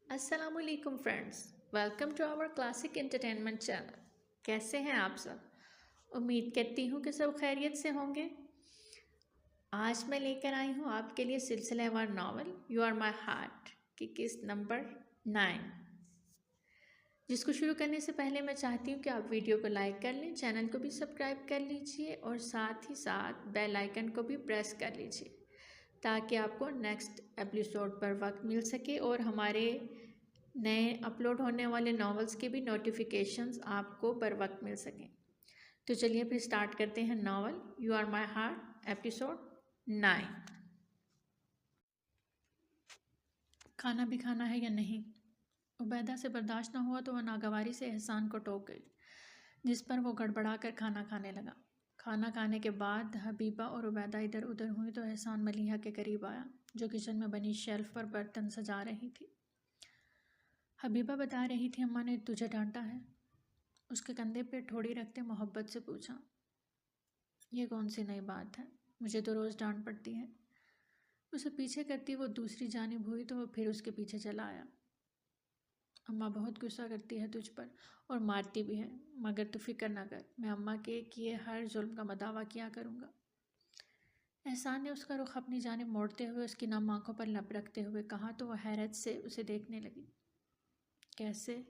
السلام علیکم friends, welcome to our classic entertainment channel. کیسے ہیں آپ سب؟ امید کرتی ہوں کہ سب خیریت سے ہوں گے۔ آج میں لے کر آئی ہوں آپ کے لیے سلسلہ وار novel you are my heart کی قسط نمبر 9، جس کو شروع کرنے سے پہلے میں چاہتی ہوں کہ آپ ویڈیو کو لائک کر لیں، چینل کو بھی سبسکرائب کر لیجئے اور ساتھ ہی ساتھ بیل آئیکن کو بھی پریس کر لیجئے تاکہ آپ کو نیکسٹ ایپیسوڈ پر وقت مل سکے اور ہمارے نئے اپلوڈ ہونے والے ناولز کے بھی نوٹیفیکیشنز آپ کو بر وقت مل سکیں۔ تو چلیے پھر سٹارٹ کرتے ہیں novel you are my heart episode 9۔ کھانا بھی کھانا ہے یا نہیں؟ عبیدہ سے برداشت نہ ہوا تو وہ ناگواری سے احسان کو ٹوک گئی، جس پر وہ گڑبڑا کر کھانا کھانے لگا۔ کھانا کھانے کے بعد حبیبہ اور عبیدہ ادھر ادھر ہوئی تو احسان ملیحہ کے قریب آیا، جو کچن میں بنی شیلف پر برتن سجا رہی تھی۔ حبیبہ بتا رہی تھی اماں نے تجھے ڈانٹا ہے؟ اس کے کندھے پہ ٹھوڑی رکھتے محبت سے پوچھا۔ یہ کون سی نئی بات ہے؟ مجھے تو روز ڈانٹ پڑتی ہے۔ اسے پیچھے کرتی وہ دوسری جانب ہوئی تو وہ پھر اس کے پیچھے چلا آیا۔ اماں بہت غصہ کرتی ہے تجھ پر اور مارتی بھی ہے، مگر تو فکر نہ کر، میں اماں کے کیے ہر ظلم کا مداوع کیا کروں گا۔ احسان نے اس کا رخ اپنی جانب موڑتے ہوئے اس کی نم آنکھوں پر لب رکھتے ہوئے کہا تو وہ حیرت سے اسے دیکھنے لگی۔ کیسے؟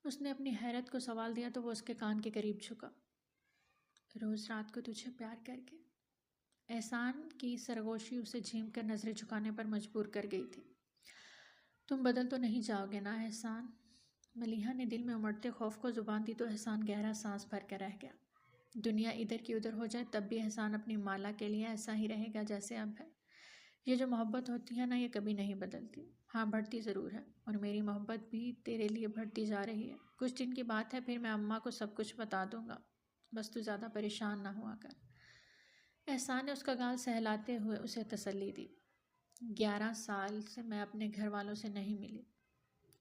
اس نے اپنی حیرت کو سوال دیا تو وہ اس کے کان کے قریب جھکا۔ روز رات کو تجھے پیار کر کے۔ احسان کی سرگوشی اسے جھیم کر نظریں جھکانے پر مجبور کر گئی تھی۔ تم بدل تو نہیں جاؤ گے نا احسان؟ ملیحہ نے دل میں امڑتے خوف کو زبان دی تو احسان گہرا سانس بھر کر رہ گیا۔ دنیا ادھر کی ادھر ہو جائے تب بھی احسان اپنی مالا کے لیے ایسا ہی رہے گا جیسے اب ہے۔ یہ جو محبت ہوتی ہے نا، یہ کبھی نہیں بدلتی۔ ہاں بڑھتی ضرور ہے، اور میری محبت بھی تیرے لیے بڑھتی جا رہی ہے۔ کچھ دن کی بات ہے، پھر میں اماں کو سب کچھ بتا دوں گا، بس تو زیادہ پریشان نہ ہوا کر۔ احسان نے اس کا گال سہلاتے ہوئے اسے تسلی دی۔ 11 سال سے میں اپنے گھر والوں سے نہیں ملی۔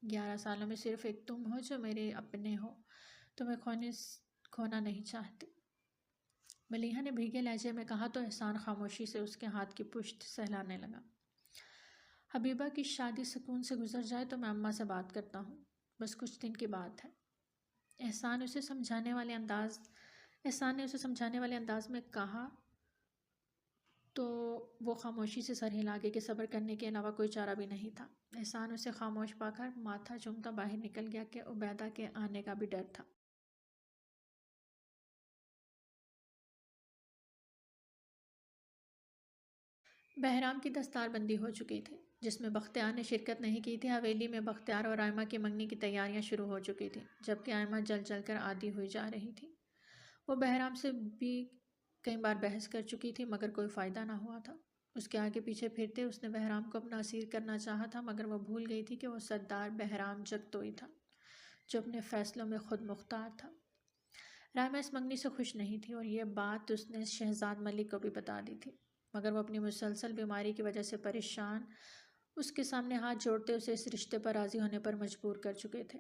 11 سالوں میں صرف ایک تم ہو جو میرے اپنے ہو، تمہیں کھونا نہیں چاہتی۔ ملیحہ نے بھیگے لہجے میں کہا تو احسان خاموشی سے اس کے ہاتھ کی پشت سہلانے لگا۔ حبیبہ کی شادی سکون سے گزر جائے تو میں اماں سے بات کرتا ہوں، بس کچھ دن کی بات ہے۔ احسان نے اسے سمجھانے والے انداز میں کہا تو وہ خاموشی سے سر ہلا گئی کہ صبر کرنے کے علاوہ کوئی چارہ بھی نہیں تھا۔ احسان اسے خاموش پا کر ماتھا چومتا باہر نکل گیا کہ عبیدہ کے آنے کا بھی ڈر تھا۔ بہرام کی دستار بندی ہو چکی تھی، جس میں بختیار نے شرکت نہیں کی تھی۔ حویلی میں بختیار اور آئمہ کی منگنی کی تیاریاں شروع ہو چکی تھیں، جبکہ آئمہ جل جل کر عادی ہوئی جا رہی تھی۔ وہ بہرام سے بھی کئی بار بحث کر چکی تھی، مگر کوئی فائدہ نہ ہوا تھا۔ اس کے آگے پیچھے پھرتے اس نے بہرام کو اپنا اسیر کرنا چاہا تھا، مگر وہ بھول گئی تھی کہ وہ سردار بہرام جگتوئی تھا، جو اپنے فیصلوں میں خود مختار تھا۔ رائمہ اس منگنی سے خوش نہیں تھی اور یہ بات اس نے شہزاد ملک کو بھی بتا دی تھی، مگر وہ اپنی مسلسل بیماری کی وجہ سے پریشان اس کے سامنے ہاتھ جوڑتے اسے اس رشتے پر راضی ہونے پر مجبور کر چکے تھے۔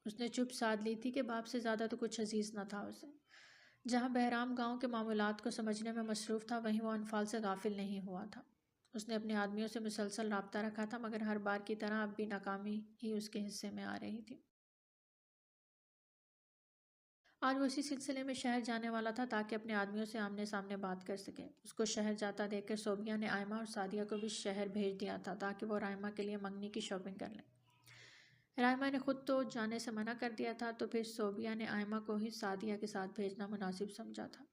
اس نے چپ سادھ لی تھی کہ باپ سے زیادہ تو کچھ عزیز نہ تھا اسے۔ جہاں بہرام گاؤں کے معاملات کو سمجھنے میں مصروف تھا، وہیں وہ انفال سے غافل نہیں ہوا تھا۔ اس نے اپنے آدمیوں سے مسلسل رابطہ رکھا تھا، مگر ہر بار کی طرح اب بھی ناکامی ہی اس کے حصے میں آ رہی تھی۔ آج وہ اسی سلسلے میں شہر جانے والا تھا تاکہ اپنے آدمیوں سے آمنے سامنے بات کر سکے۔ اس کو شہر جاتا دیکھ کر صوبیہ نے آئمہ اور سعدیہ کو بھی شہر بھیج دیا تھا تاکہ وہ رائمہ کے لیے منگنی کی شاپنگ کر لیں۔ رائمہ نے خود تو جانے سے منع کر دیا تھا، تو پھر صوبیہ نے آئمہ کو ہی سعدیہ کے ساتھ بھیجنا مناسب سمجھا تھا۔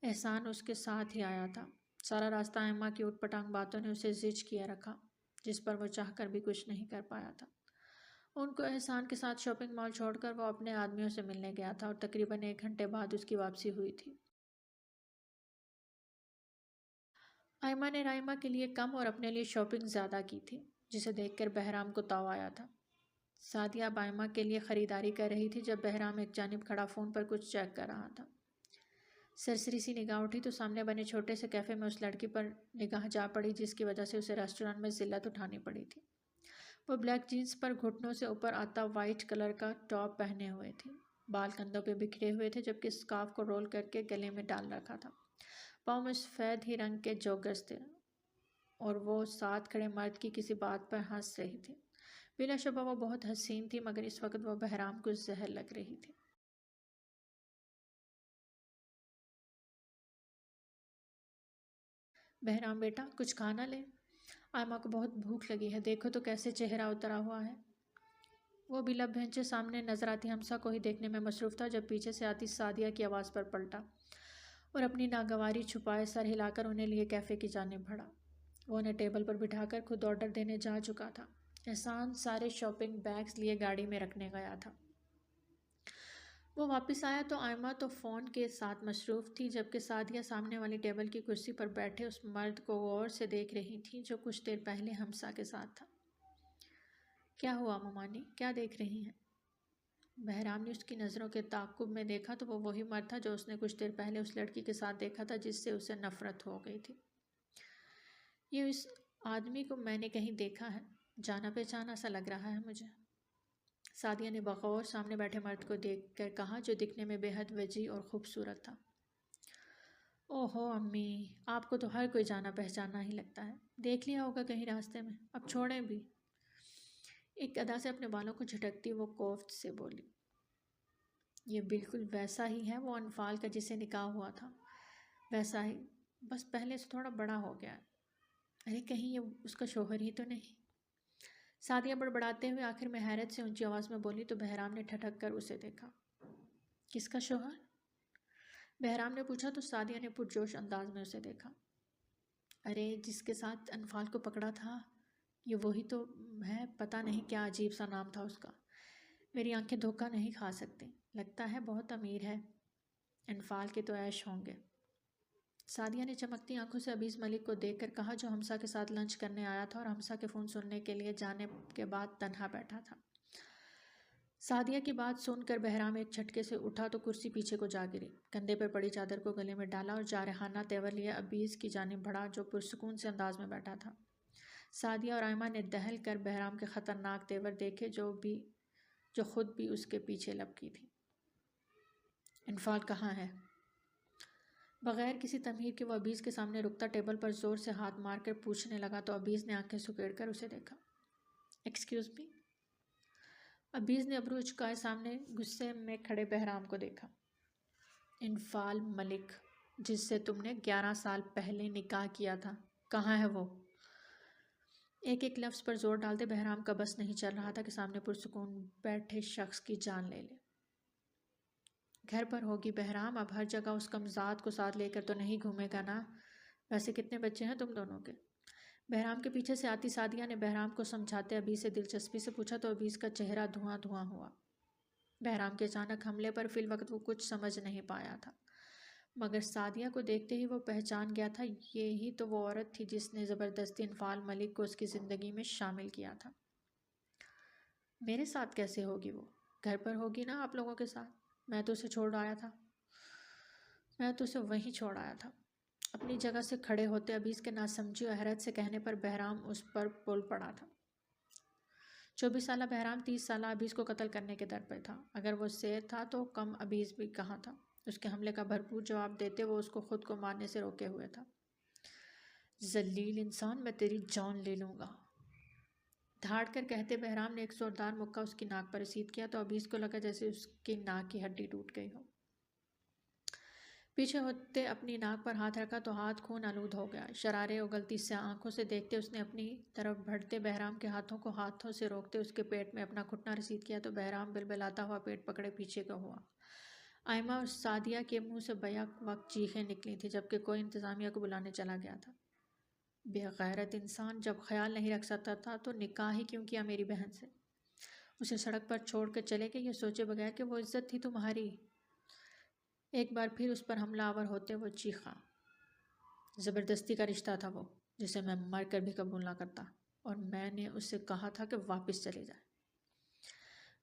احسان اس کے ساتھ ہی آیا تھا۔ سارا راستہ آئمہ کی اوٹ پٹانگ باتوں نے اسے زج کیے رکھا، جس پر وہ چاہ کر بھی کچھ نہیں کر پایا تھا۔ ان کو احسان کے ساتھ شاپنگ مال چھوڑ کر وہ اپنے آدمیوں سے ملنے گیا تھا اور تقریباً 1 گھنٹے بعد اس کی واپسی ہوئی تھی۔ آئمہ نے رائمہ کے لیے کم اور اپنے لیے شاپنگ زیادہ کی تھی، جسے دیکھ کر بہرام کو تاؤ آیا تھا۔ سعدیہ اب آئمہ کے لیے خریداری کر رہی تھی جب بہرام ایک جانب کھڑا فون پر کچھ چیک کر رہا تھا۔ سرسری سی نگاہ اٹھی تو سامنے بنے چھوٹے سے کیفے میں اس لڑکی پر نگاہ جا پڑی جس کی وجہ سے اسے ریسٹورانٹ میں ذلت اٹھانی پڑی تھی۔ وہ بلیک جینس پر گھٹنوں سے اوپر آتا وائٹ کلر کا ٹاپ پہنے ہوئے تھی، بال کندھوں پہ بکھرے ہوئے تھے جبکہ اسکارف کو رول کر کے گلے میں ڈال رکھا تھا۔ پاؤں میں سفید ہی رنگ کے جوگرز تھے اور وہ ساتھ کھڑے مرد کی کسی بات پر ہنس رہی تھی۔ بلا شبہ وہ بہت حسین تھی، مگر اس وقت وہ بہرام کو زہر لگ رہی تھی۔ بہرام بیٹا کچھ کھانا لے، آئمہ کو بہت بھوک لگی ہے، دیکھو تو کیسے چہرہ اترا ہوا ہے۔ وہ بھی لب بھینچے سامنے نظر آتی ہمسا کو ہی دیکھنے میں مصروف تھا جب پیچھے سے آتی سعدیہ کی آواز پر پلٹا اور اپنی ناگواری چھپائے سر ہلا کر انہیں لیے کیفے کی جانب بڑھا۔ وہ انہیں ٹیبل پر بٹھا کر خود آرڈر دینے جا چکا تھا۔ احسان سارے شاپنگ بیگز لیے گاڑی میں رکھنے گیا تھا۔ وہ واپس آیا تو آئمہ تو فون کے ساتھ مصروف تھی، جبکہ سعدیہ سامنے والی ٹیبل کی کرسی پر بیٹھے اس مرد کو غور سے دیکھ رہی تھی جو کچھ دیر پہلے ہمسا کے ساتھ تھا۔ کیا ہوا ممانی، کیا دیکھ رہی ہیں؟ بہرام نے اس کی نظروں کے تعاقب میں دیکھا تو وہ وہی مرد تھا جو اس نے کچھ دیر پہلے اس لڑکی کے ساتھ دیکھا تھا جس سے اسے نفرت ہو گئی تھی۔ یہ اس آدمی کو میں نے کہیں دیکھا ہے، جانا پہچانا سا لگ رہا ہے مجھے، سعدیہ نے بغور سامنے بیٹھے مرد کو دیکھ کر کہا جو دکھنے میں بے حد وجیح اور خوبصورت تھا۔ اوہو امی، آپ کو تو ہر کوئی جانا پہچانا ہی لگتا ہے، دیکھ لیا ہوگا کہیں راستے میں، اب چھوڑیں بھی۔ ایک ادا سے اپنے بالوں کو جھٹکتی وہ کوفت سے بولی، یہ بالکل ویسا ہی ہے وہ انفال کا جسے نکاح ہوا تھا، ویسا ہی، بس پہلے سے تھوڑا بڑا ہو گیا ہے۔ ارے کہیں یہ اس کا شوہر ہی تو نہیں؟ سعدیہ بڑبڑاتے ہوئے آخر میں حیرت سے اونچی آواز میں بولی تو بہرام نے ٹھٹک کر اسے دیکھا۔ کس کا شوہر؟ بہرام نے پوچھا تو سعدیہ نے پرجوش انداز میں اسے دیکھا۔ ارے جس کے ساتھ انفال کو پکڑا تھا، یہ وہی تو ہے، پتہ نہیں کیا عجیب سا نام تھا اس کا، میری آنکھیں دھوکہ نہیں کھا سکتی، لگتا ہے بہت امیر ہے، انفال کے تو عیش ہوں گے۔ سعدیہ نے چمکتی آنکھوں سے عبیز ملک کو دیکھ کر کہا جو ہمسا کے ساتھ لنچ کرنے آیا تھا اور ہمسا کے فون سننے کے لیے جانے کے بعد تنہا بیٹھا تھا۔ سعدیہ کی بات سن کر بہرام ایک جھٹکے سے اٹھا تو کرسی پیچھے کو جا گری، کندھے پر پڑی چادر کو گلے میں ڈالا اور جارحانہ تیور لیے عبیز کی جانب بڑھا جو پرسکون سے انداز میں بیٹھا تھا۔ سعدیہ اور آئمہ نے دہل کر بہرام کے خطرناک تیور دیکھے جو خود بھی اس کے پیچھے لپکی تھی۔ انفال کہاں ہے؟ بغیر کسی تمہید کے وہ عبیز کے سامنے رکتا ٹیبل پر زور سے ہاتھ مار کر پوچھنے لگا تو عبیز نے آنکھیں سکیڑ کر اسے دیکھا۔ Excuse me? عبیز نے ابرو اچکائے سامنے غصے میں کھڑے بہرام کو دیکھا۔ انفال ملک، جس سے تم نے 11 سال پہلے نکاح کیا تھا، کہاں ہے وہ؟ ایک ایک لفظ پر زور ڈالتے بہرام کا بس نہیں چل رہا تھا کہ سامنے پرسکون بیٹھے شخص کی جان لے لے۔ گھر پر ہوگی بہرام، اب ہر جگہ اس کمزاد کو ساتھ لے کر تو نہیں گھومے گا نا؟ ویسے کتنے بچے ہیں تم دونوں کے؟ بہرام کے پیچھے سے آتی سعدیہ نے بہرام کو سمجھاتے عبیز سے دلچسپی سے پوچھا تو عبیز کا چہرہ دھواں دھواں ہوا۔ بہرام کے اچانک حملے پر فی الوقت وہ کچھ سمجھ نہیں پایا تھا، مگر سعدیہ کو دیکھتے ہی وہ پہچان گیا تھا، یہی تو وہ عورت تھی جس نے زبردستی انفال ملک کو اس کی زندگی میں شامل کیا تھا۔ میرے ساتھ کیسے ہوگی وہ؟ گھر پر ہوگی نا آپ لوگوں کے ساتھ، میں تو اسے وہیں چھوڑ آیا تھا۔ اپنی جگہ سے کھڑے ہوتے عبیز کے ناسمجھی اور حیرت سے کہنے پر بہرام اس پر پل پڑا تھا۔ 24 سالہ بہرام 30 سالہ عبیز کو قتل کرنے کے در پہ تھا، اگر وہ شیر تھا تو کم عبیز بھی کہاں تھا، اس کے حملے کا بھرپور جواب دیتے وہ اس کو خود کو مارنے سے روکے ہوئے تھا۔ ذلیل انسان، میں تیری جان لے لوں گا، دھاڑ کر کہتے بہرام نے ایک زوردار مکہ اس کی ناک پر رسید کیا تو عبیز کو لگا جیسے اس کی ناک کی ہڈی ٹوٹ گئی ہو۔ پیچھے ہوتے اپنی ناک پر ہاتھ رکھا تو ہاتھ خون آلود ہو گیا، شرارے اگلتی سیاہ آنکھوں سے دیکھتے اس نے اپنی طرف بڑھتے بہرام کے ہاتھوں کو ہاتھوں سے روکتے اس کے پیٹ میں اپنا گھٹنا رسید کیا تو بہرام بلبلاتا ہوا پیٹ پکڑے پیچھے کا ہوا۔ آئمہ اور سعدیہ کے منہ سے بیک وقت چیخیں نکلی تھیں جبکہ کوئی انتظامیہ کو بلانے چلا گیا تھا۔ بے غیرت انسان، جب خیال نہیں رکھ سکتا تھا تو نکاح ہی کیوں کیا میری بہن سے؟ اسے سڑک پر چھوڑ کر چلے گئے یہ سوچے بغیر کہ وہ عزت تھی تمہاری۔ ایک بار پھر اس پر حملہ آور ہوتے وہ چیخا۔ زبردستی کا رشتہ تھا وہ، جسے میں مر کر بھی قبول نہ کرتا، اور میں نے اس سے کہا تھا کہ واپس چلے جائے۔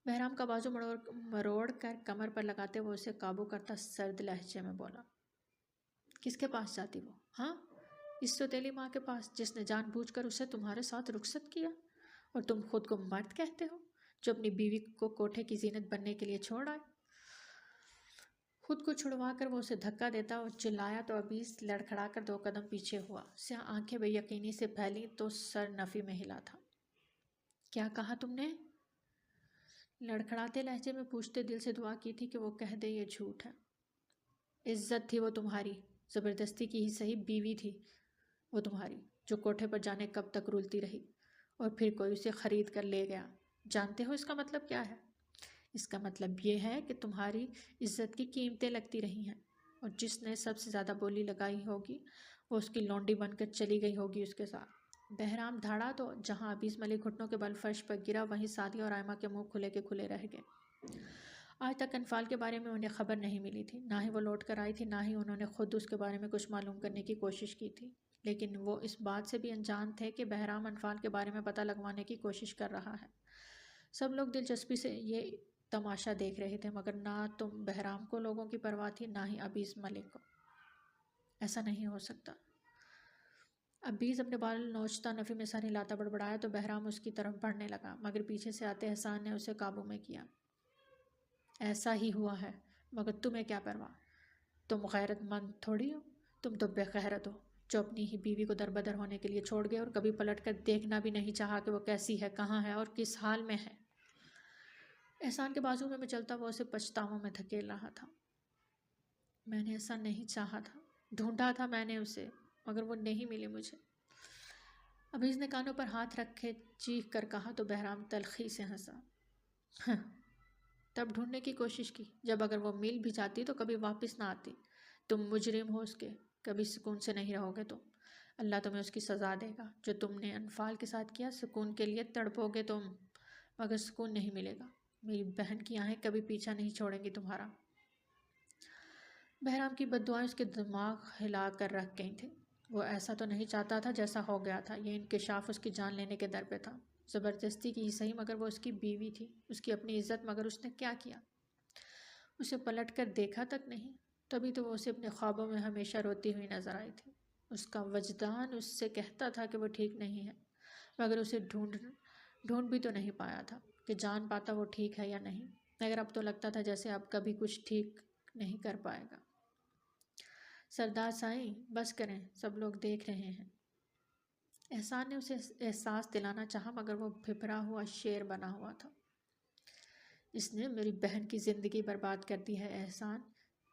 بہرام کا بازو مروڑ کر کمر پر لگاتے وہ اسے قابو کرتا سرد لہجے میں بولا۔ کس کے پاس جاتی وہ؟ ہاں، اس سوتیلی ماں کے پاس جس نے جان بوجھ کر اسے تمہارے ساتھ رخصت کیا، اور تم خود کو مرد کہتے ہو جو اپنی بیوی کو کوٹھے کی زینت بننے کے لیے چھوڑ آئے۔ خود کو چھڑوا کر وہ اسے دھکا دیتا اور چلایا تو عبیز لڑکھڑا کر 2 قدم پیچھے ہوا، سیاہ آنکھیں بے یقینی سے پھیلی تو سر نفی میں ہلا تھا۔ کیا کہا تم نے؟ لڑکھڑاتے لہجے میں پوچھتے دل سے دعا کی تھی کہ وہ کہہ دے یہ جھوٹ ہے۔ عزت تھی وہ تمہاری، زبردستی کی ہی صحیح بیوی تھی وہ تمہاری، جو کوٹھے پر جانے کب تک رولتی رہی، اور پھر کوئی اسے خرید کر لے گیا۔ جانتے ہو اس کا مطلب کیا ہے؟ اس کا مطلب یہ ہے کہ تمہاری عزت کی قیمتیں لگتی رہی ہیں، اور جس نے سب سے زیادہ بولی لگائی ہوگی وہ اس کی لونڈی بن کر چلی گئی ہوگی اس کے ساتھ۔ بہرام دھاڑا تو جہاں عبیس ملک گھٹنوں کے بل فرش پر گرا، وہیں سعدیہ اور آئمہ کے منہ کھلے کے کھلے رہ گئے۔ آج تک انفال کے بارے میں انہیں خبر نہیں ملی تھی، نہ ہی وہ لوٹ کر آئی تھی، نہ ہی انہوں نے خود اس کے بارے میں کچھ معلوم کرنے کی کوشش کی تھی، لیکن وہ اس بات سے بھی انجان تھے کہ بہرام انفال کے بارے میں پتہ لگوانے کی کوشش کر رہا ہے۔ سب لوگ دلچسپی سے یہ تماشا دیکھ رہے تھے، مگر نہ تو بہرام کو لوگوں کی پرواہ تھی، نہ ہی عبیس ملک کو۔ ایسا نہیں ہو سکتا۔ عبیس اپنے بال نوچتا نفی میں سر ہلاتا بڑبڑایا تو بہرام اس کی طرف بڑھنے لگا، مگر پیچھے سے آتے احسان نے اسے قابو میں کیا۔ ایسا ہی ہوا ہے، مگر تمہیں کیا پرواہ؟ تم غیرت مند تھوڑی ہو، تم تو بے غیرت ہو، جو اپنی ہی بیوی کو دربدر ہونے کے لیے چھوڑ گئے اور کبھی پلٹ کر دیکھنا بھی نہیں چاہا کہ وہ کیسی ہے، کہاں ہے اور کس حال میں ہے۔ احسان کے بازو میں مچلتا وہ اسے پچھتاووں میں دھکیل رہا تھا۔ میں نے ایسا نہیں چاہا تھا، ڈھونڈا تھا میں نے اسے، مگر وہ نہیں ملی مجھے۔ عبیس نے کانوں پر ہاتھ رکھے چیخ کر کہا تو بہرام تلخی سے ہنسا۔ تب ڈھونڈنے کی کوشش کی، جب اگر وہ مل بھی جاتی تو کبھی واپس نہ آتی۔ تم مجرم ہو اس کے، کبھی سکون سے نہیں رہو گے تم۔ اللہ تمہیں اس کی سزا دے گا جو تم نے انفال کے ساتھ کیا۔ سکون کے لیے تڑپو گے تم، مگر سکون نہیں ملے گا۔ میری بہن کی آہیں کبھی پیچھا نہیں چھوڑیں گی تمہارا۔ بہرام کی بددعائیں اس کے دماغ ہلا کر رکھ گئی تھیں۔ وہ ایسا تو نہیں چاہتا تھا جیسا ہو گیا تھا، یہ انکشاف اس کی جان لینے کے در پہ تھا۔ زبردستی کی ہی صحیح، مگر وہ اس کی بیوی تھی، اس کی اپنی عزت، مگر اس نے کیا کیا؟ اسے پلٹ کر دیکھا تک نہیں، تبھی تو وہ اسے اپنے خوابوں میں ہمیشہ روتی ہوئی نظر آئی تھی۔ اس کا وجدان اس سے کہتا تھا کہ وہ ٹھیک نہیں ہے، مگر اسے ڈھونڈ بھی تو نہیں پایا تھا کہ جان پاتا وہ ٹھیک ہے یا نہیں، مگر اب تو لگتا تھا جیسے اب کبھی کچھ ٹھیک نہیں کر پائے گا۔ سردار سائیں بس کریں، سب لوگ دیکھ رہے ہیں۔ احسان نے اسے احساس دلانا چاہا، مگر وہ پھپھرا ہوا شیر بنا ہوا تھا۔ اس نے میری بہن کی زندگی برباد کر دی ہے احسان،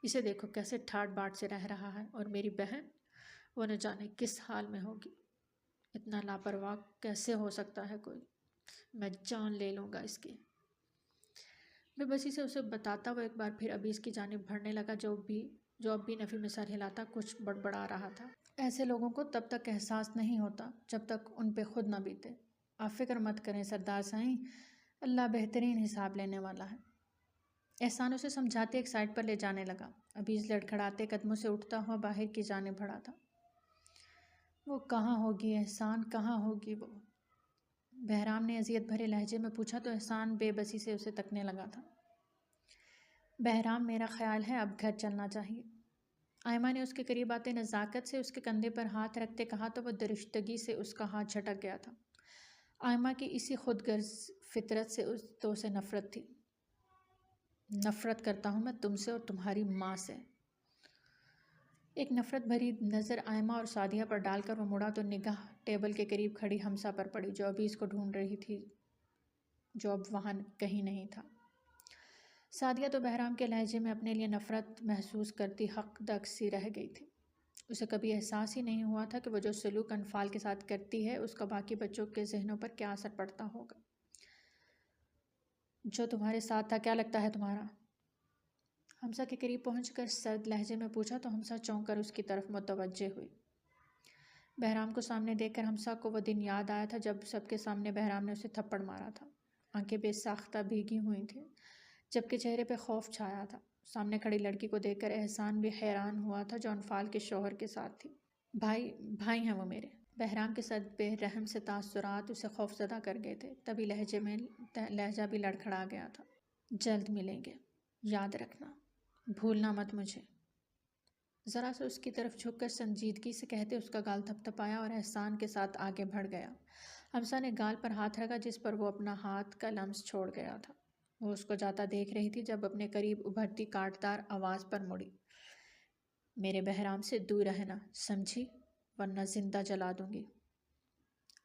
اسے دیکھو کیسے ٹھاٹ باٹ سے رہ رہا ہے، اور میری بہن وہ نہ جانے کس حال میں ہوگی۔ اتنا لاپرواہ کیسے ہو سکتا ہے کوئی؟ میں جان لے لوں گا اس کی۔ بے بسی سے اسے بتاتا وہ ایک بار پھر عبیس کی جانب بڑھنے لگا، جو اب بھی نفی میں سر ہلاتا کچھ بڑبڑا رہا تھا۔ ایسے لوگوں کو تب تک احساس نہیں ہوتا جب تک ان پہ خود نہ بیتے۔ آپ فکر مت کریں سردار سائیں، اللہ بہترین حساب لینے والا ہے۔ احسان اسے سمجھاتے ایک سائڈ پر لے جانے لگا۔ عبیس لڑکھڑاتے قدموں سے اٹھتا ہوا باہر کی جانب بڑھا تھا۔ وہ کہاں ہوگی احسان، کہاں ہوگی وہ؟ بہرام نے اذیت بھرے لہجے میں پوچھا تو احسان بے بسی سے اسے تکنے لگا تھا۔ بہرام میرا خیال ہے اب گھر چلنا چاہیے۔ آئمہ نے اس کے قریب آتے نزاکت سے اس کے کندھے پر ہاتھ رکھتے کہا تو وہ درشتگی سے اس کا ہاتھ جھٹک گیا تھا۔ آئمہ کی اسی خود غرض فطرت سے تو اسے نفرت تھی۔ نفرت کرتا ہوں میں تم سے اور تمہاری ماں سے۔ ایک نفرت بھری نظر آئمہ اور سعدیہ پر ڈال کر وہ مڑا تو نگاہ ٹیبل کے قریب کھڑی حمزہ پر پڑی، جو ابھی اس کو ڈھونڈ رہی تھی، جو اب وہاں کہیں نہیں تھا۔ سعدیہ تو بہرام کے لہجے میں اپنے لیے نفرت محسوس کرتی حق دق سی رہ گئی تھی۔ اسے کبھی احساس ہی نہیں ہوا تھا کہ وہ جو سلوک انفال کے ساتھ کرتی ہے اس کا باقی بچوں کے ذہنوں پر کیا اثر پڑتا ہوگا۔ جو تمہارے ساتھ تھا کیا لگتا ہے تمہارا؟ حمزہ کے قریب پہنچ کر سرد لہجے میں پوچھا تو حمزہ چونک کر اس کی طرف متوجہ ہوئی۔ بہرام کو سامنے دیکھ کر حمزہ کو وہ دن یاد آیا تھا جب سب کے سامنے بہرام نے اسے تھپڑ مارا تھا۔ آنکھیں بے ساختہ بھیگی ہوئی تھیں، جبکہ چہرے پہ خوف چھایا تھا۔ سامنے کھڑی لڑکی کو دیکھ کر احسان بھی حیران ہوا تھا جو انفال کے شوہر کے ساتھ تھی۔ بھائی ہیں وہ میرے۔ بہرام کے ساتھ بے رحم سے تاثرات اسے خوف زدہ کر گئے تھے، تبھی لہجہ بھی لڑکھڑا گیا تھا۔ جلد ملیں گے، یاد رکھنا، بھولنا مت مجھے۔ ذرا سے اس کی طرف جھک کر سنجیدگی سے کہتے اس کا گال تھپ تھپایا اور احسان کے ساتھ آگے بڑھ گیا۔ حمزہ نے گال پر ہاتھ رکھا جس پر وہ اپنا ہاتھ کا لمس چھوڑ گیا تھا۔ وہ اس کو جاتا دیکھ رہی تھی جب اپنے قریب ابھرتی کاٹدار آواز پر مڑی۔ میرے بہرام سے دور رہنا، سمجھی، ورنہ زندہ جلا دوں گی۔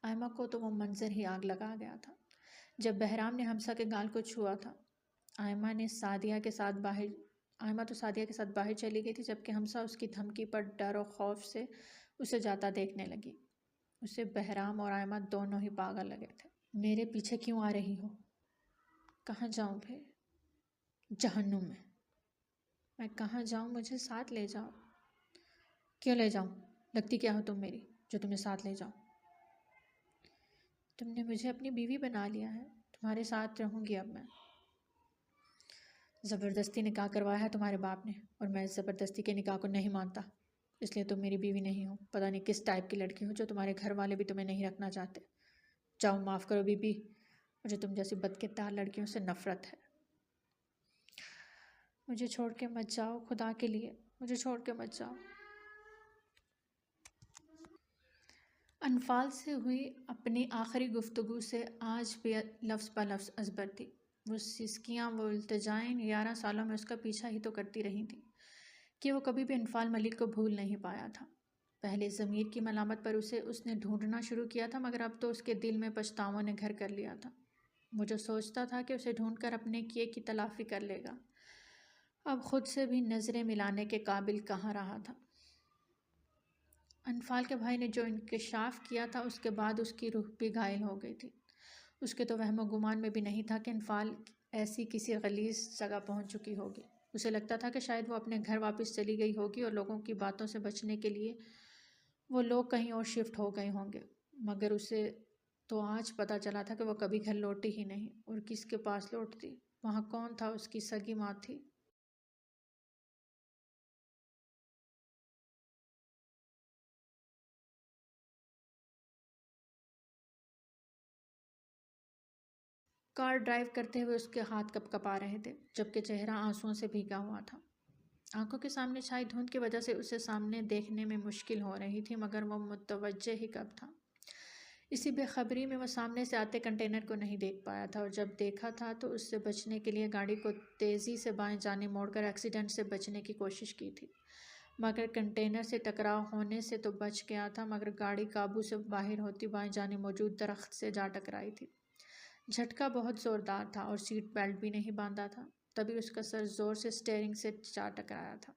آئمہ کو تو وہ منظر ہی آگ لگا گیا تھا۔ جب بہرام نے حمزہ کے گال کو چھوا تھا، آئمہ تو سعدیہ کے ساتھ باہر چلی گئی تھی، جبکہ حمزہ اس کی دھمکی پر ڈر و خوف سے اسے جاتا دیکھنے لگی۔ اسے بہرام اور آئمہ دونوں ہی پاگل لگے تھے۔ میرے پیچھے کیوں آ رہی ہو؟ کہاں جاؤں پھر؟ جہنم میں۔ میں کہاں جاؤں؟ مجھے ساتھ لے جاؤ۔ کیوں لے جاؤں؟ لگتی کیا ہو تم میری جو تمہیں ساتھ لے جاؤں؟ تم نے مجھے اپنی بیوی بنا لیا ہے، تمہارے ساتھ رہوں گی اب میں۔ زبردستی نکاح کروایا ہے تمہارے باپ نے، اور میں اس زبردستی کے نکاح کو نہیں مانتا، اس لیے تم میری بیوی نہیں ہو۔ پتہ نہیں کس ٹائپ کی لڑکی ہو جو تمہارے گھر والے بھی تمہیں نہیں رکھنا چاہتے۔ جاؤ، معاف کرو بی بی، مجھے تم جیسی بدکردار لڑکیوں سے نفرت ہے۔ مجھے چھوڑ کے مت جاؤ، خدا کے لیے مجھے چھوڑ کے مت جاؤ۔ انفال سے ہوئی اپنی آخری گفتگو سے آج بھی لفظ بہ لفظ ازبر تھی۔ وہ سسکیاں، وہ التجائیں 11 سالوں میں اس کا پیچھا ہی تو کرتی رہی تھیں کہ وہ کبھی بھی انفال ملک کو بھول نہیں پایا تھا۔ پہلے ضمیر کی ملامت پر اس نے ڈھونڈنا شروع کیا تھا، مگر اب تو اس کے دل میں پچھتاووں نے گھر کر لیا تھا۔ وہ جو سوچتا تھا کہ اسے ڈھونڈ کر اپنے کیے کی تلافی کر لے گا، اب خود سے بھی نظریں ملانے کے قابل کہاں رہا تھا۔ انفال کے بھائی نے جو انکشاف کیا تھا، اس کے بعد اس کی روح بھی گھائل ہو گئی تھی۔ اس کے تو وہم و گمان میں بھی نہیں تھا کہ انفال ایسی کسی غلیظ جگہ پہنچ چکی ہوگی۔ اسے لگتا تھا کہ شاید وہ اپنے گھر واپس چلی گئی ہوگی اور لوگوں کی باتوں سے بچنے کے لیے وہ لوگ کہیں اور شفٹ ہو گئے ہوں گے، مگر اسے تو آج پتہ چلا تھا کہ وہ کبھی گھر لوٹی ہی نہیں، اور کس کے پاس لوٹتی؟ وہاں کون تھا؟ اس کی سگی ماں تھی۔ کار ڈرائیو کرتے ہوئے اس کے ہاتھ کپ کپا رہے تھے، جبکہ چہرہ آنسوؤں سے بھیگا ہوا تھا۔ آنکھوں کے سامنے چھائی دھند کی وجہ سے اسے سامنے دیکھنے میں مشکل ہو رہی تھی، مگر وہ متوجہ ہی کب تھا۔ اسی بے خبری میں وہ سامنے سے آتے کنٹینر کو نہیں دیکھ پایا تھا، اور جب دیکھا تھا تو اس سے بچنے کے لیے گاڑی کو تیزی سے بائیں جانب موڑ کر ایکسیڈنٹ سے بچنے کی کوشش کی تھی، مگر کنٹینر سے ٹکراؤ ہونے سے تو بچ گیا تھا، مگر گاڑی قابو سے باہر ہوتی بائیں جانب موجود درخت سے جا ٹکرائی تھی۔ جھٹکا بہت زوردار تھا اور سیٹ بیلٹ بھی نہیں باندھا تھا، تبھی اس کا سر زور سے اسٹیئرنگ سے جا ٹکرایا تھا۔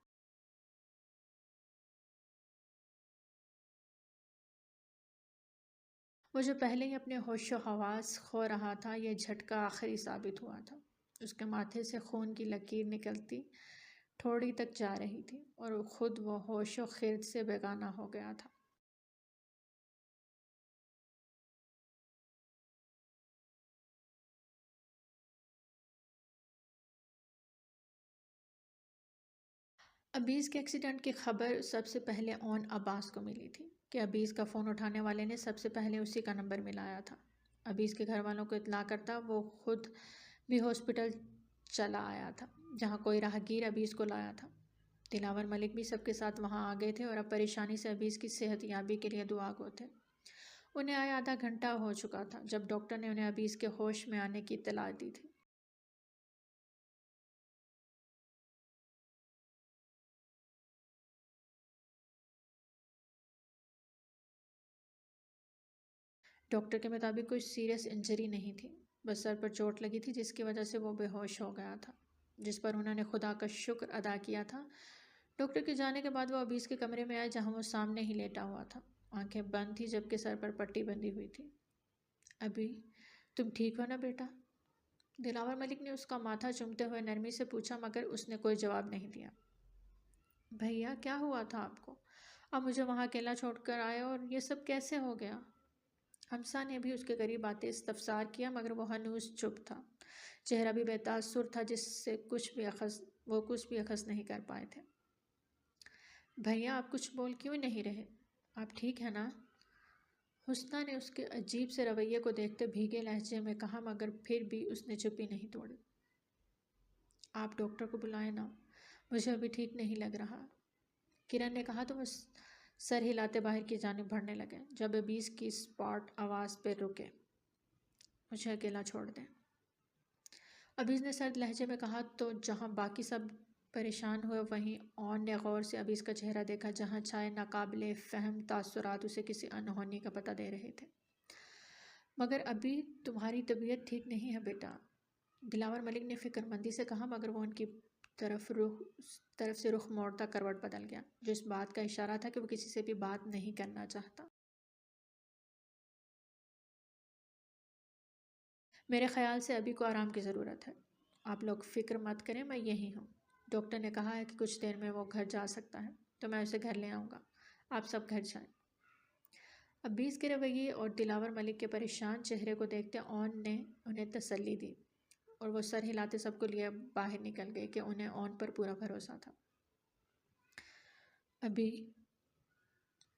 وہ جو پہلے ہی اپنے ہوش و حواس کھو رہا تھا، یہ جھٹکا آخری ثابت ہوا تھا۔ اس کے ماتھے سے خون کی لکیر نکلتی ٹھوڑی تک جا رہی تھی، اور خود وہ ہوش و خرد سے بیگانہ ہو گیا تھا۔ عبیز کے ایکسیڈنٹ کی خبر سب سے پہلے اون عباس کو ملی تھی کہ عبیز کا فون اٹھانے والے نے سب سے پہلے اسی کا نمبر ملایا تھا۔ عبیز کے گھر والوں کو اطلاع کرتا وہ خود بھی ہاسپٹل چلا آیا تھا، جہاں کوئی راہگیر عبیز کو لایا تھا۔ دلاور ملک بھی سب کے ساتھ وہاں آ گئے تھے اور اب پریشانی سے عبیز کی صحت یابی کے لیے دعا گو تھے۔ انہیں آئے آدھا گھنٹہ ہو چکا تھا جب ڈاکٹر نے انہیں عبیز کے ہوش میں آنے کی اطلاع دی تھی۔ ڈاکٹر کے مطابق کوئی سیریس انجری نہیں تھی، بس سر پر چوٹ لگی تھی جس کی وجہ سے وہ بے ہوش ہو گیا تھا، جس پر انہوں نے خدا کا شکر ادا کیا تھا۔ ڈاکٹر کے جانے کے بعد وہ عبیز کے کمرے میں آئے، جہاں وہ سامنے ہی لیٹا ہوا تھا، آنکھیں بند تھی جبکہ سر پر پٹی بندھی ہوئی تھی۔ ابھی تم ٹھیک ہو نا بیٹا؟ دلاور ملک نے اس کا ماتھا چومتے ہوئے نرمی سے پوچھا، مگر اس نے کوئی جواب نہیں دیا۔ بھیا کیا ہوا تھا آپ کو؟ آپ مجھے وہاں اکیلا چھوڑ کر آئے، اور یہ سب کیسے ہو گیا؟ حمزہ نے بھی اس کے قریب آتے استفسار کیا، مگر وہ ہنوز چپ تھا، چہرہ بھی بے تاثر تھا، جس سے وہ کچھ بھی اخذ نہیں کر پائے تھے۔ بھیا آپ کچھ بول کیوں نہیں رہے؟ آپ ٹھیک ہیں نا؟ حسنہ نے اس کے عجیب سے رویے کو دیکھتے بھیگے لہجے میں کہا، مگر پھر بھی اس نے چپی نہیں توڑی۔ آپ ڈاکٹر کو بلائیں نا، مجھے ابھی ٹھیک نہیں لگ رہا، کرن نے کہا تو وہ سر ہلاتے باہر کی جانب بڑھنے لگے، جب عبیز کی اسپاٹ آواز پہ رکے۔ مجھے اکیلا چھوڑ دیں۔ عبیز نے سرد لہجے میں کہا تو جہاں باقی سب پریشان ہوئے، وہیں اون نے غور سے عبیز کا چہرہ دیکھا، جہاں چھائے ناقابل فہم تاثرات اسے کسی انہونی کا پتہ دے رہے تھے۔ مگر ابھی تمہاری طبیعت ٹھیک نہیں ہے بیٹا، دلاور ملک نے فکر مندی سے کہا، مگر وہ ان کی طرف سے رخ موڑتا کروٹ بدل گیا، جو اس بات کا اشارہ تھا کہ وہ کسی سے بھی بات نہیں کرنا چاہتا۔ میرے خیال سے ابھی کو آرام کی ضرورت ہے، آپ لوگ فکر مت کریں، میں یہی ہوں۔ ڈاکٹر نے کہا ہے کہ کچھ دیر میں وہ گھر جا سکتا ہے، تو میں اسے گھر لے آؤں گا، آپ سب گھر جائیں۔ ابیس کے رویے اور دلاور ملک کے پریشان چہرے کو دیکھتے اون نے انہیں تسلی دی، اور وہ سر ہلاتے سب کو لیے باہر نکل گئے کہ انہیں اون پر پورا بھروسہ تھا۔ ابھی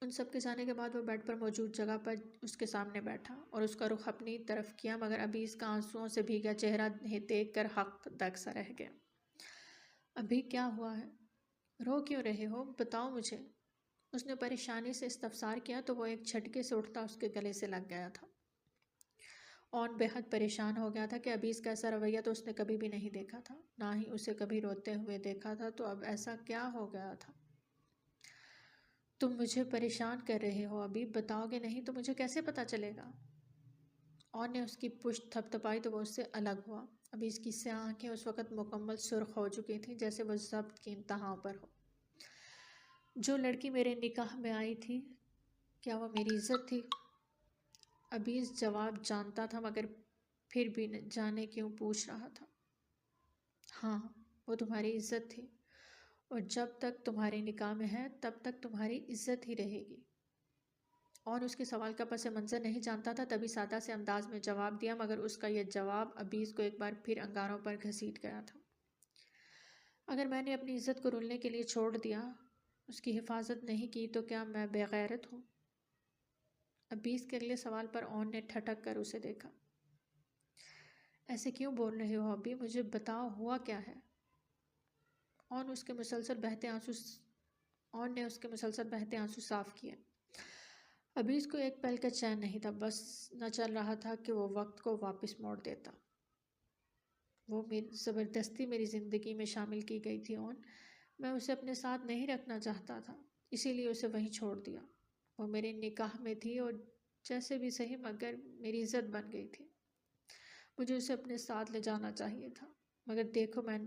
ان سب کے جانے کے بعد وہ بیڈ پر موجود جگہ پر اس کے سامنے بیٹھا اور اس کا رخ اپنی طرف کیا، مگر ابھی اس کا آنسوؤں سے بھیگا چہرہ دیکھ کر حق دگ سا رہ گیا۔ ابھی کیا ہوا ہے؟ رو کیوں رہے ہو؟ بتاؤ مجھے۔ اس نے پریشانی سے استفسار کیا تو وہ ایک جھٹکے سے اٹھتا اس کے گلے سے لگ گیا تھا۔ اون بے حد پریشان ہو گیا تھا کہ ابھی اس کا ایسا رویہ تو اس نے کبھی بھی نہیں دیکھا تھا، نہ ہی اسے کبھی روتے ہوئے دیکھا تھا، تو اب ایسا کیا ہو گیا تھا؟ تم مجھے پریشان کر رہے ہو ابھی، بتاؤ گے نہیں تو مجھے کیسے پتا چلے گا؟ اون نے اس کی پشت تھپ تھپائی تو وہ اس سے الگ ہوا۔ ابھی اس کی سیاہ آنکھیں اس وقت مکمل سرخ ہو چکی تھیں، جیسے وہ ضبط کی انتہا پر ہو۔ جو لڑکی میرے نکاح میں آئی تھی، کیا وہ میری عزت تھی؟ ابھی اس جواب جانتا تھا، مگر پھر بھی جانے کیوں پوچھ رہا تھا۔ ہاں، وہ تمہاری عزت تھی، اور جب تک تمہارے نکاح میں ہے تب تک تمہاری عزت ہی رہے گی۔ اور اس کے سوال کا پس منظر نہیں جانتا تھا، تبھی سادہ سے انداز میں جواب دیا، مگر اس کا یہ جواب ابیز کو ایک بار پھر انگاروں پر گھسیٹ گیا تھا۔ اگر میں نے اپنی عزت کو رلنے کے لیے چھوڑ دیا، اس کی حفاظت نہیں کی، تو کیا میں بے غیرت ہوں؟ ابیز کے اگلے سوال پر اون نے ٹھٹک کر اسے دیکھا۔ ایسے کیوں بول رہے ہو ابھی؟ مجھے بتاؤ، ہوا کیا ہے؟ اون نے اس کے مسلسل بہتے آنسو صاف کیے۔ ابھی اس کو ایک پل کا چین نہیں تھا، بس نہ چل رہا تھا کہ وہ وقت کو واپس موڑ دیتا۔ وہ زبردستی میری زندگی میں شامل کی گئی تھی اون، میں اسے اپنے ساتھ نہیں رکھنا چاہتا تھا، اسی لیے اسے وہیں چھوڑ دیا۔ وہ میرے نکاح میں تھی اور جیسے بھی صحیح مگر میری عزت بن گئی تھی، مجھے اسے اپنے ساتھ لے جانا چاہیے تھا، مگر دیکھو میں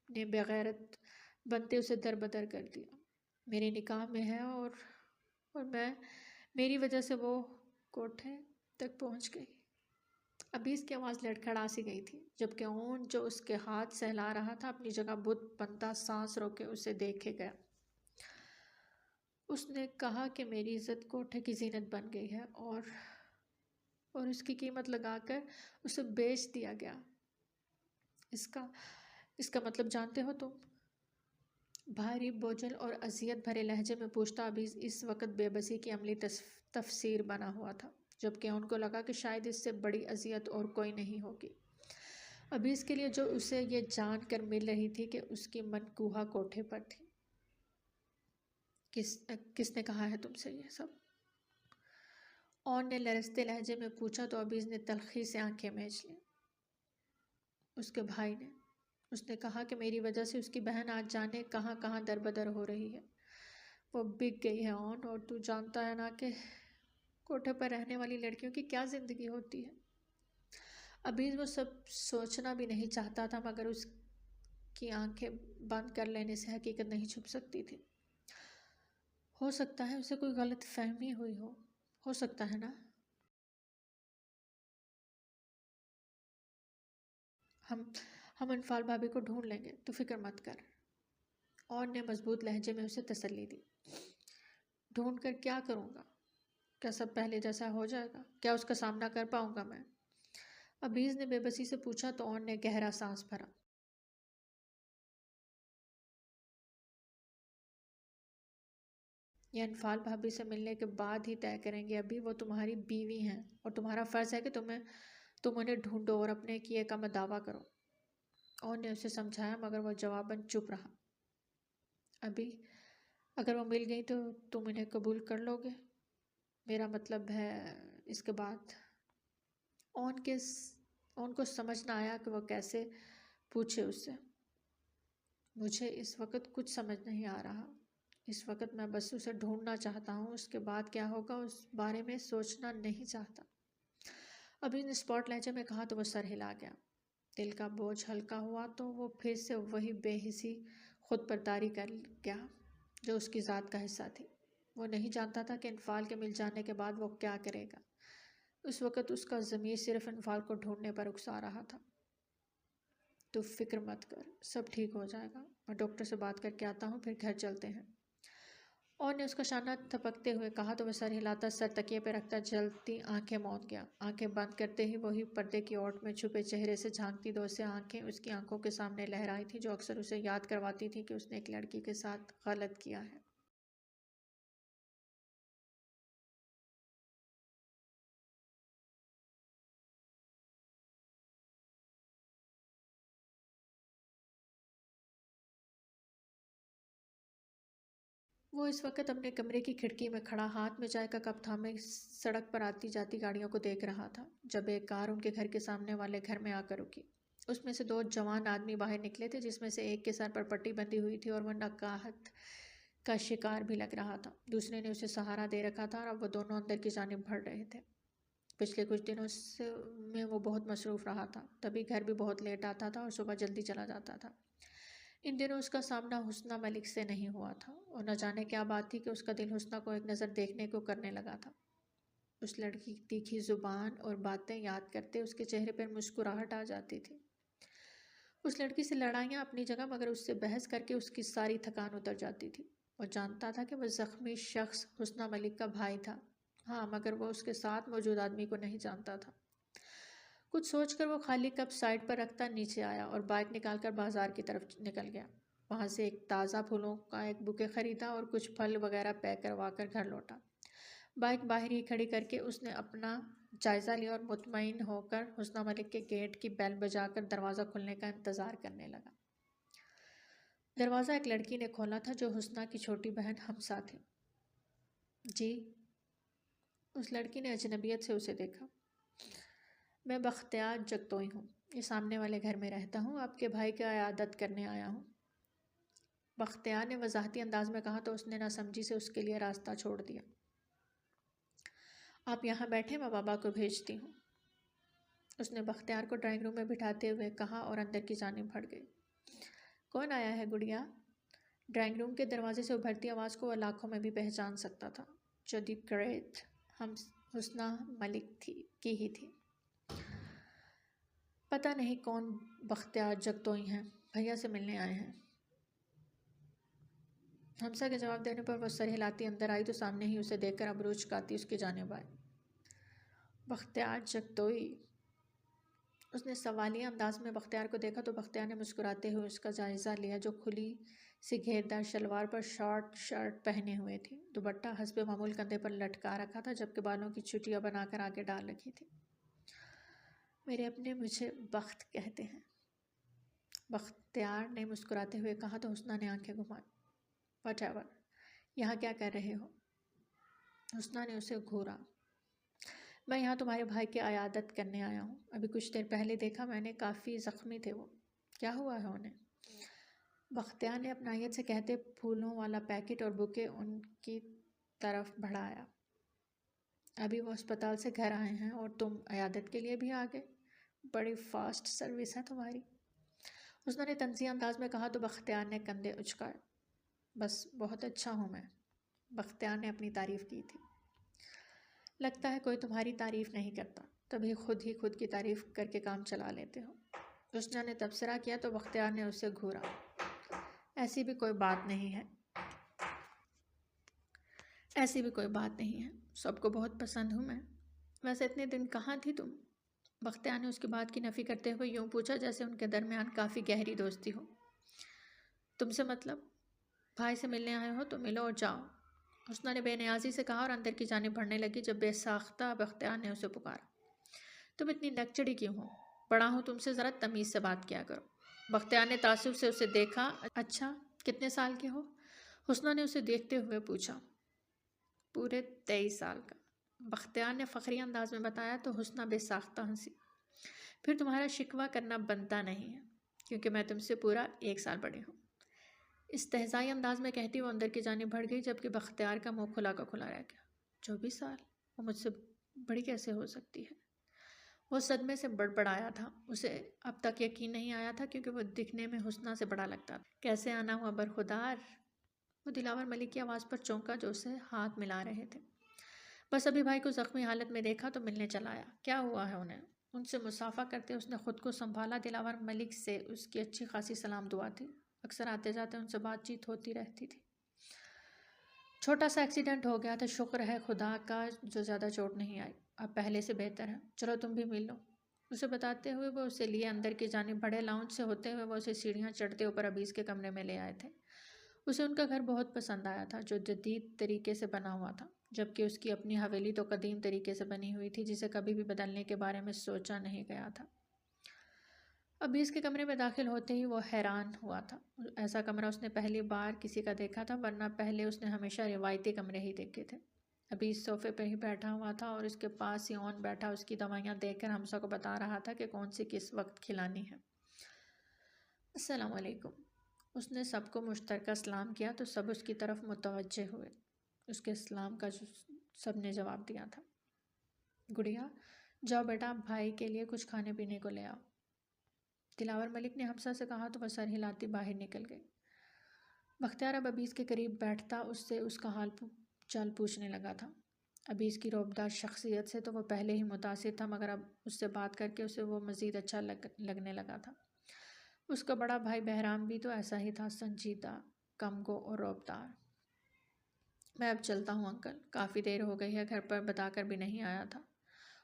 نے بغیرت بنتے اسے در بدر کر دیا۔ میرے نکاح میں ہے اور میری وجہ سے وہ کوٹھے تک پہنچ گئی۔ ابھی اس کی آواز لڑکھڑا سی گئی تھی، جبکہ اون جو اس کے ہاتھ سہلا رہا تھا اپنی جگہ بت بنتا سانس روکے اسے دیکھے گیا۔ اس نے کہا کہ میری عزت کوٹھے کی زینت بن گئی ہے اور اس کی قیمت لگا کر اسے بیچ دیا گیا۔ اس کا مطلب جانتے ہو تم؟ بھاری بوجھل اور اذیت بھرے لہجے میں پوچھتا ابھی اس وقت بے بسی کی عملی تفسیر بنا ہوا تھا، جبکہ ان کو لگا کہ شاید اس سے بڑی اذیت اور کوئی نہیں ہوگی ابھی اس کے لیے، جو اسے یہ جان کر مل رہی تھی کہ اس کی منقوہہ کوٹھے پر تھی۔ کس نے کہا ہے تم سے یہ سب؟ اون نے لرزتے لہجے میں پوچھا تو ابھی نے تلخی سے آنکھیں میچ لیں۔ اس کے بھائی نے۔ اس نے کہا کہ میری وجہ سے اس کی بہن آج جانے کہاں کہاں در بدر ہو رہی ہے۔ وہ بک گئی ہے اون، اور تو جانتا ہے نا کہ کوٹھے پر رہنے والی لڑکیوں کی کیا زندگی ہوتی ہے۔ ابھی وہ سب سوچنا بھی نہیں چاہتا تھا، مگر اس کی آنکھیں بند کر لینے سے حقیقت نہیں چھپ سکتی تھی۔ ہو سکتا ہے اسے کوئی غلط فہمی ہوئی ہو سکتا ہے نا؟ ہم انفال بھابھی کو ڈھونڈ لیں گے، تو فکر مت کر۔ اون نے مضبوط لہجے میں اسے تسلی دی۔ ڈھونڈ کر کیا کروں گا؟ کیا سب پہلے جیسا ہو جائے گا؟ کیا اس کا سامنا کر پاؤں گا میں؟ ابیز نے بے بسی سے پوچھا تو اون نے گہرا سانس بھرا۔ یہ انفال بھابھی سے ملنے کے بعد ہی طے کریں گے ابھی، وہ تمہاری بیوی ہیں اور تمہارا فرض ہے کہ تم انہیں ڈھونڈو اور اپنے کیے کا دعویٰ کرو۔ اون نے اسے سمجھایا، مگر وہ جواباً چپ رہا۔ ابھی اگر وہ مل گئی تو تم انہیں قبول کر لو گے؟ میرا مطلب ہے اس کے بعد۔ اون کو سمجھ نہ آیا کہ وہ کیسے پوچھے اس سے۔ مجھے اس وقت کچھ سمجھ نہیں آ رہا، اس وقت میں بس اسے ڈھونڈنا چاہتا ہوں، اس کے بعد کیا ہوگا اس بارے میں سوچنا نہیں چاہتا۔ ابھی نے اسپاٹ لہجے میں کہا تو وہ سر ہلا گیا۔ دل کا بوجھ ہلکا ہوا تو وہ پھر سے وہی بے حسی خود پرداری کر گیا جو اس کی ذات کا حصہ تھی۔ وہ نہیں جانتا تھا کہ انفعال کے مل جانے کے بعد وہ کیا کرے گا۔ اس وقت اس کا ضمیر صرف انفعال کو ڈھونڈنے پر اکسا رہا تھا۔ تو فکر مت کر، سب ٹھیک ہو جائے گا، میں ڈاکٹر سے بات کر کے آتا ہوں، پھر گھر چلتے ہیں۔ اور نے اس کا شانہ تھپکتے ہوئے کہا تو وہ سر ہلاتا، سر تکیے پہ رکھتا جلتی آنکھیں موند گیا۔ آنکھیں بند کرتے ہی وہی پردے کی اوٹ میں چھپے چہرے سے جھانکتی دو سے آنکھیں اس کی آنکھوں کے سامنے لہرائی تھی جو اکثر اسے یاد کرواتی تھی کہ اس نے ایک لڑکی کے ساتھ غلط کیا ہے۔ وہ اس وقت اپنے کمرے کی کھڑکی میں کھڑا ہاتھ میں چائے کا کپ تھامے سڑک پر آتی جاتی گاڑیوں کو دیکھ رہا تھا جب ایک کار ان کے گھر کے سامنے والے گھر میں آ کر رکی۔ اس میں سے دو جوان آدمی باہر نکلے تھے جس میں سے ایک کے سر پر پٹی بندھی ہوئی تھی اور وہ نقاہت کا شکار بھی لگ رہا تھا، دوسرے نے اسے سہارا دے رکھا تھا اور اب وہ دونوں اندر کی جانب بڑھ رہے تھے۔ پچھلے کچھ دنوں میں وہ بہت مصروف رہا تھا، تبھی گھر بھی بہت لیٹ آتا تھا اور صبح جلدی چلا جاتا تھا۔ ان دنوں اس کا سامنا حسنہ ملک سے نہیں ہوا تھا اور نہ جانے کیا بات تھی کہ اس کا دل حسنہ کو ایک نظر دیکھنے کو کرنے لگا تھا۔ اس لڑکی کی تیکھی زبان اور باتیں یاد کرتے اس کے چہرے پر مسکراہٹ آ جاتی تھی۔ اس لڑکی سے لڑائیاں اپنی جگہ، مگر اس سے بحث کر کے اس کی ساری تھکان اتر جاتی تھی۔ وہ جانتا تھا کہ وہ زخمی شخص حسنہ ملک کا بھائی تھا، ہاں، مگر وہ اس کے ساتھ موجود آدمی کو نہیں جانتا تھا۔ کچھ سوچ کر وہ خالی کپ سائڈ پر رکھتا نیچے آیا اور بائک نکال کر بازار کی طرف نکل گیا۔ وہاں سے ایک تازہ پھولوں کا ایک بوکے خریدا اور کچھ پھل وغیرہ پیک کروا کر گھر لوٹا۔ بائک باہر ہی کھڑی کر کے اس نے اپنا جائزہ لیا اور مطمئن ہو کر حسنہ ملک کے گیٹ کی بیل بجا کر دروازہ کھلنے کا انتظار کرنے لگا۔ دروازہ ایک لڑکی نے کھولا تھا جو حسنہ کی چھوٹی بہن حمزہ تھی۔ جی؟ اس لڑکی نے اجنبیت سے اسے دیکھا۔ میں بختیار جگتوئی ہوں، یہ سامنے والے گھر میں رہتا ہوں، آپ کے بھائی کی عیادت کرنے آیا ہوں۔ بختیار نے وضاحتی انداز میں کہا تو اس نے ناسمجھی سے اس کے لیے راستہ چھوڑ دیا۔ آپ یہاں بیٹھے، میں بابا کو بھیجتی ہوں۔ اس نے بختیار کو ڈرائنگ روم میں بٹھاتے ہوئے کہا اور اندر کی جانب بڑھ گئی۔ کون آیا ہے گڑیا؟ ڈرائنگ روم کے دروازے سے ابھرتی آواز کو وہ لاکھوں میں بھی پہچان سکتا تھا جو دی گریٹ حسنہ ملک کی ہی تھی۔ پتہ نہیں کون بختیار جگتوئی ہیں، بھیا سے ملنے آئے ہیں۔ حمزہ کے جواب دینے پر وہ سر ہلاتی اندر آئی تو سامنے ہی اسے دیکھ کر ابرو چکاتی اس کی جانب آئی۔ بختیار جگتوئی؟ اس نے سوالیہ انداز میں بختیار کو دیکھا تو بختیار نے مسکراتے ہوئے اس کا جائزہ لیا جو کھلی سی گھیردار شلوار پر شارٹ شرٹ پہنے ہوئے تھی، دوپٹہ حسب معمول کندھے پر لٹکا رکھا تھا جبکہ بالوں کی چھٹیاں بنا کر آگے ڈال رکھی تھی۔ میرے اپنے مجھے بخت کہتے ہیں، بختیار نے مسکراتے ہوئے کہا تو حسنہ نے آنکھیں گھمائی۔ واٹ ایور، یہاں کیا کر رہے ہو؟ حسنہ نے اسے گھورا۔ میں یہاں تمہارے بھائی کی عیادت کرنے آیا ہوں، ابھی کچھ دیر پہلے دیکھا میں نے، کافی زخمی تھے وہ، کیا ہوا ہے انہیں؟ بختیار نے اپنائیت سے کہتے پھولوں والا پیکٹ اور بوکے ان کی طرف بڑھایا۔ ابھی وہ اسپتال سے گھر آئے ہیں اور تم عیادت کے لیے بھی آ گئے، بڑی فاسٹ سروس ہے تمہاری۔ حسنہ نے طنزیہ انداز میں کہا تو بختیار نے کندھے اچکائے۔ بس بہت اچھا ہوں میں، بختیار نے اپنی تعریف کی تھی۔ لگتا ہے کوئی تمہاری تعریف نہیں کرتا، تبھی خود ہی خود کی تعریف کر کے کام چلا لیتے ہو۔ حسنہ نے تبصرہ کیا تو بختیار نے اسے گھورا۔ ایسی بھی کوئی بات نہیں ہے، ایسی بھی کوئی بات نہیں ہے، سب کو بہت پسند ہوں میں۔ ویسے اتنے دن کہاں تھی تم؟ بختیار نے اس کی بات کی نفی کرتے ہوئے یوں پوچھا جیسے ان کے درمیان کافی گہری دوستی ہو۔ تم سے مطلب؟ بھائی سے ملنے آئے ہو تو ملو اور جاؤ، حسنہ نے بے نیازی سے کہا اور اندر کی جانب بڑھنے لگی جب بے ساختہ بختیار نے اسے پکارا۔ تم اتنی لگچڑی کیوں ہو؟ بڑا ہوں تم سے، ذرا تمیز سے بات کیا کرو۔ بختیار نے تعصب سے اسے دیکھا۔ اچھا، کتنے سال کے ہو؟ حسنہ نے اسے دیکھتے ہوئے پوچھا۔ پورے 23 سال کا، بختیار نے فخری انداز میں بتایا تو حسنہ بے ساختہ ہنسی۔ پھر تمہارا شکوہ کرنا بنتا نہیں ہے کیونکہ میں تم سے پورا 1 سال بڑی ہوں، استہزائی انداز میں کہتی وہ اندر کی جانب بڑھ گئی جبکہ بختیار کا منہ کھلا کا کھلا رہ گیا۔ 24 سال؟ وہ مجھ سے بڑی کیسے ہو سکتی ہے؟ وہ صدمے سے بڑبڑایا تھا۔ اسے اب تک یقین نہیں آیا تھا کیونکہ وہ دکھنے میں حسنہ سے بڑا لگتا تھا۔ کیسے آنا ہوا برخودار؟ وہ دلاور ملک کی آواز پر چونکا جو اسے ہاتھ ملا رہے تھے۔ بس ابھی بھائی کو زخمی حالت میں دیکھا تو ملنے چلا آیا۔ کیا ہوا ہے انہیں؟ ان سے مصافحہ کرتے اس نے خود کو سنبھالا۔ دلاور ملک سے اس کی اچھی خاصی سلام دعا تھی۔ اکثر آتے جاتے ان سے بات چیت ہوتی رہتی تھی۔ چھوٹا سا ایکسیڈنٹ ہو گیا تھا، شکر ہے خدا کا جو زیادہ چوٹ نہیں آئی، اب پہلے سے بہتر ہے، چلو تم بھی مل لو۔ اسے بتاتے ہوئے وہ اسے لیے اندر کی جانب بڑے لاؤنج سے ہوتے ہوئے وہ اسے سیڑھیاں چڑھتے اوپر ابیز کے کمرے میں لے آئے تھے۔ اسے ان کا گھر بہت پسند آیا تھا جو جدید طریقے سے بنا ہوا تھا، جبکہ اس کی اپنی حویلی تو قدیم طریقے سے بنی ہوئی تھی جسے کبھی بھی بدلنے کے بارے میں سوچا نہیں گیا تھا۔ ابیز کے کمرے میں داخل ہوتے ہی وہ حیران ہوا تھا۔ ایسا کمرہ اس نے پہلی بار کسی کا دیکھا تھا، ورنہ پہلے اس نے ہمیشہ روایتی کمرے ہی دیکھے تھے۔ ابیز صوفے پہ ہی بیٹھا ہوا تھا اور اس کے پاس ہی اون بیٹھا اس کی دوائیاں دیکھ کر حمزہ کو بتا رہا تھا کہ کون سی کس وقت کھلانی ہے۔ السلام علیکم۔ اس نے سب کو مشترکہ سلام کیا تو سب اس کی طرف متوجہ ہوئے۔ اس کے سلام کا سب نے جواب دیا تھا۔ گڑیا، جاؤ بیٹا بھائی کے لیے کچھ کھانے پینے کو لے آؤ۔ دلاور ملک نے حمزہ سے کہا تو وہ سر ہلاتی باہر نکل گئی۔ بختیار اب ابیز کے قریب بیٹھتا اس سے اس کا حال چال پوچھنے لگا تھا۔ ابیز کی روبدار شخصیت سے تو وہ پہلے ہی متاثر تھا، مگر اب اس سے بات کر کے اسے وہ مزید اچھا لگنے لگا تھا۔ اس کا بڑا بھائی بہرام بھی تو ایسا ہی تھا، سنجیدہ، کم گو اور روبدار۔ میں اب چلتا ہوں انکل، کافی دیر ہو گئی ہے، گھر پر بتا کر بھی نہیں آیا تھا۔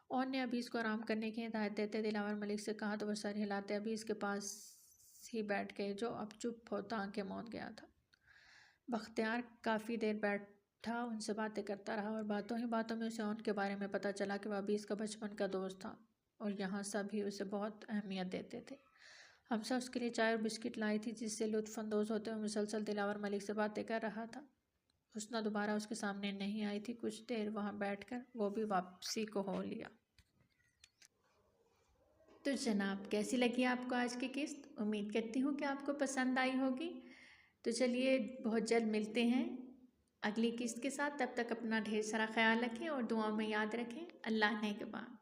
اور نے ابیز کو آرام کرنے کی ہدایت دیتے دلاور ملک سے کہا تو وہ سر ہلاتے ابیز کے پاس ہی بیٹھ گئے جو اب چپ ہوتا آنکھیں موند گیا تھا۔ بختیار کافی دیر بیٹھا ان سے باتیں کرتا رہا اور باتوں ہی باتوں میں اسے اون کے بارے میں پتہ چلا کہ وہ ابیز کا بچپن کا دوست تھا اور یہاں سب ہی اسے بہت اہمیت دیتے تھے۔ حمزہ اس کے لیے چائے اور بسکٹ لائی تھی جس سے لطف اندوز ہوتے ہوئے مسلسل دلاور ملک سے باتیں کر رہا تھا۔ حسنہ دوبارہ اس کے سامنے نہیں آئی تھی۔ کچھ دیر وہاں بیٹھ کر وہ بھی واپسی کو ہو لیا۔ تو جناب کیسی لگی آپ کو آج کی قسط؟ امید کرتی ہوں کہ آپ کو پسند آئی ہوگی۔ تو چلیے بہت جلد ملتے ہیں اگلی قسط کے ساتھ، تب تک اپنا ڈھیر سارا خیال رکھیں اور دعاؤں میں یاد رکھیں۔ اللہ نگہبان۔